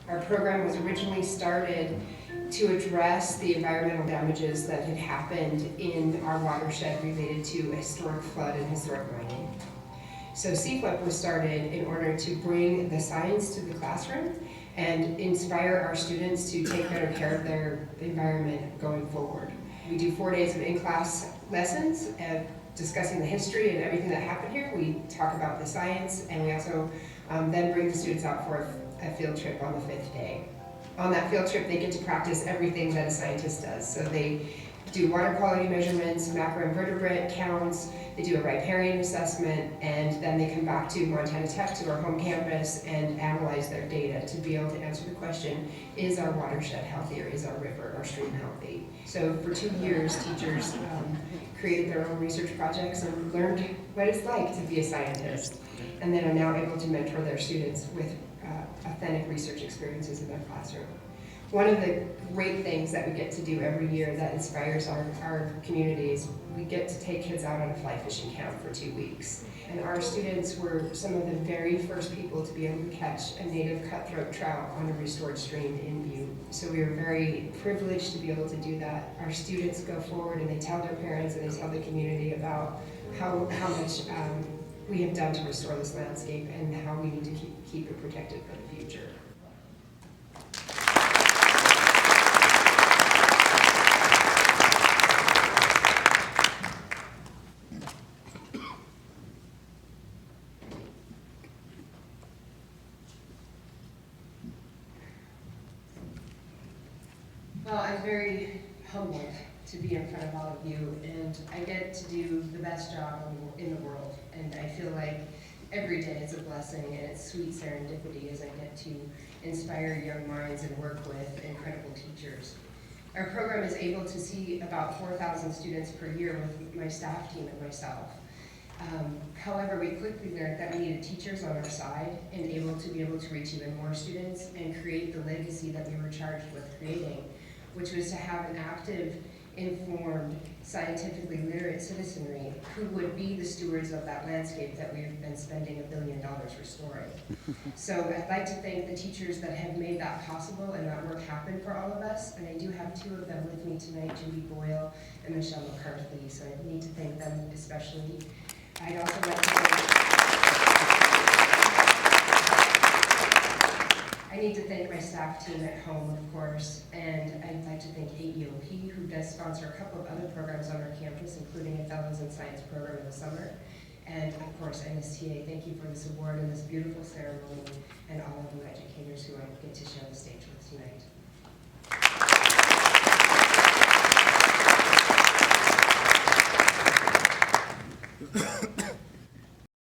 Our program was originally started to address the environmental damages that had happened in our watershed related to historic flood and historic mining. So CFLIP was started in order to bring the science to the classroom and inspire our students to take better care of their environment going forward. We do 4 days of in-class lessons discussing the history and everything that happened here. We talk about the science, and we also then bring the students out for a field trip on the 5th day. On that field trip, they get to practice everything that a scientist does. So they do water quality measurements, macroinvertebrate counts, they do a riparian assessment, and then they come back to Montana Tech, to our home campus, and analyze their data to be able to answer the question, is our watershed healthy, or is our river or stream healthy? So for 2 years, teachers created their own research projects and learned what it's like to be a scientist, and then are now able to mentor their students with authentic research experiences in their classroom. One of the great things that we get to do every year that inspires our community is we get to take kids out on a fly fishing camp for 2 weeks. And our students were some of the very first people to be able to catch a native cutthroat trout on a restored stream in Butte. So we are very privileged to be able to do that. Our students go forward and they tell their parents and they tell the community about how much we have done to restore this landscape and how we need to keep it protected for the future. Well, I'm very humbled to be in front of all of you, and I get to do the best job in the world, and I feel like every day is a blessing, and it's sweet serendipity as I get to inspire young minds and work with incredible teachers. Our program is able to see about 4,000 students per year with my staff team and myself. However, we quickly learned that we needed teachers on our side and able to reach even more students and create the legacy that we were charged with creating, which was to have an active, informed, scientifically literate citizenry who would be the stewards of that landscape that we've been spending $1 billion restoring. So I'd like to thank the teachers that have made that possible and that work happen for all of us. And I do have 2 of them with me tonight, Judy Boyle and Michelle McCarthy, so I need to thank them especially. I'd also like to I need to thank my staff team at home, of course, and I'd like to thank AEOP, who does sponsor a couple of other programs on our campus, including a Fellows in Science program in the summer. And of course, NSTA, thank you for this award and this beautiful ceremony, and all of the educators who I get to share the stage with tonight.